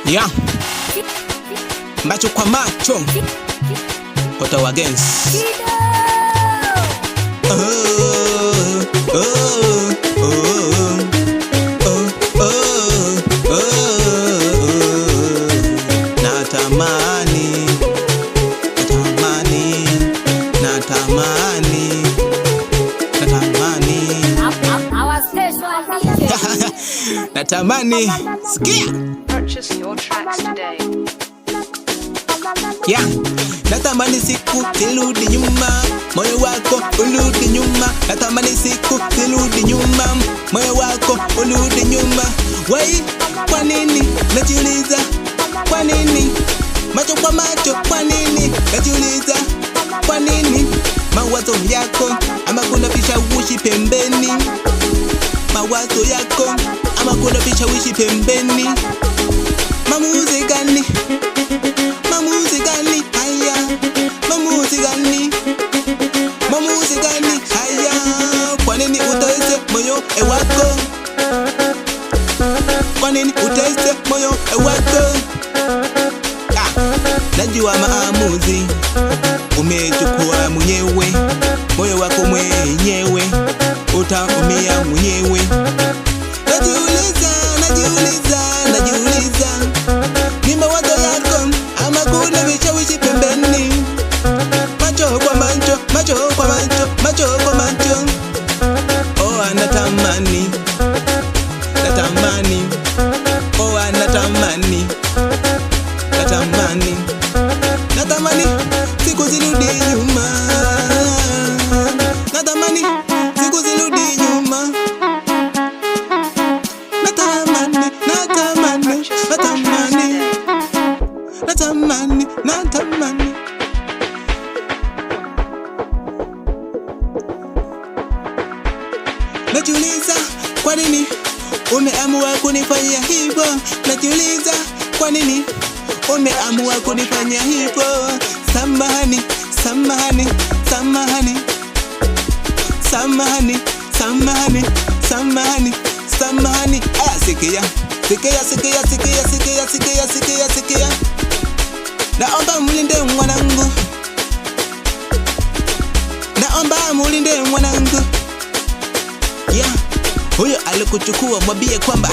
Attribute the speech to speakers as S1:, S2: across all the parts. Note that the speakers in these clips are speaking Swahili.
S1: Yeah. Macho kwa macho Ottawa Gens. Natamani sikia.
S2: Purchase your tracks today.
S1: Yeah. Natamani siku zirudi nyuma, moyo wako urudi nyuma. Natamani siku zirudi nyuma, moyo wako urudi nyuma. Wai, kwa nini? Najiuliza, kwa nini? Macho kwa macho, kwa nini? Najiuliza, kwa nini? Mawazo yako ama kuna vishawishi pembeni? Mawazo yako ama kuna vishawishi pembeni? Maamuzi gani? Maamuzi gani? Haya. Maamuzi gani? Maamuzi gani? Haya. Kwa nini utese moyo wako? Kwa nini utese moyo wako? Najua maamuzi umechukua mwenyewe, moyo wako mwenyewe utaumia mwenyewe. Najiuliza ni mawazo yako ama kuna vishawishi pembeni? Macho kwa macho, macho kwa macho, macho kwa macho. Oh, natamani, oh, natamani siku zirudi nyuma. Natamani siku zirudi nyuma. Natamani najiuliza, kwa nini umeamua kunifanyia hivyo? Najiuliza, kwa nini umeamua kunifanyia hivyo? Samahani. Sikia. Naomba mulinde mwanangu. Yeah. Huyo alikuchukua mwambie kwamba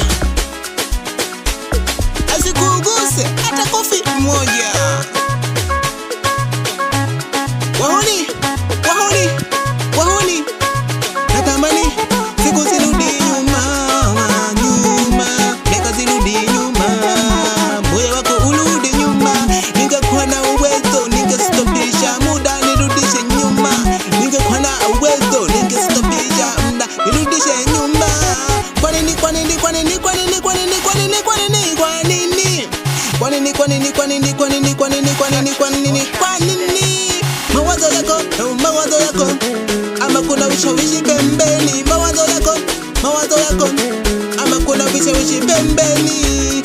S1: asikuguse hata kofi moja. Wahuni. Natamani siku zirudi nyuma. Miaka zirudi nyuma. Moyo wako urudi nyuma. Ningekuwa na uwezo ningestopisha muda nirudishe nyuma. Ningekuwa na uwezo ningestopisha muda nirudishe nyuma. Kwa nini? Mawazo yako ama kuna vishawishi pembeni? Mawazo yako ama kuna vishawishi pembeni?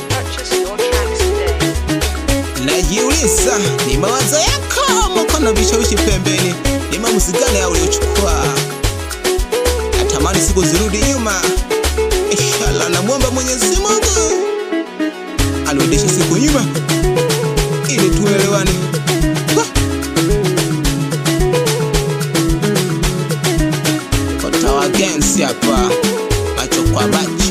S2: Purchase your tracks today.
S1: Najiuliza, ni mawazo yako ama kuna vishawishi pembeni? Ni maamuzi gani uliochukua? Natamani siku zirudi nyuma. Inshallah, namuomba Mwenyezi Mungu arudishe siku nyuma ili tuelewane. Ottawa Gens hapa, macho kwa macho.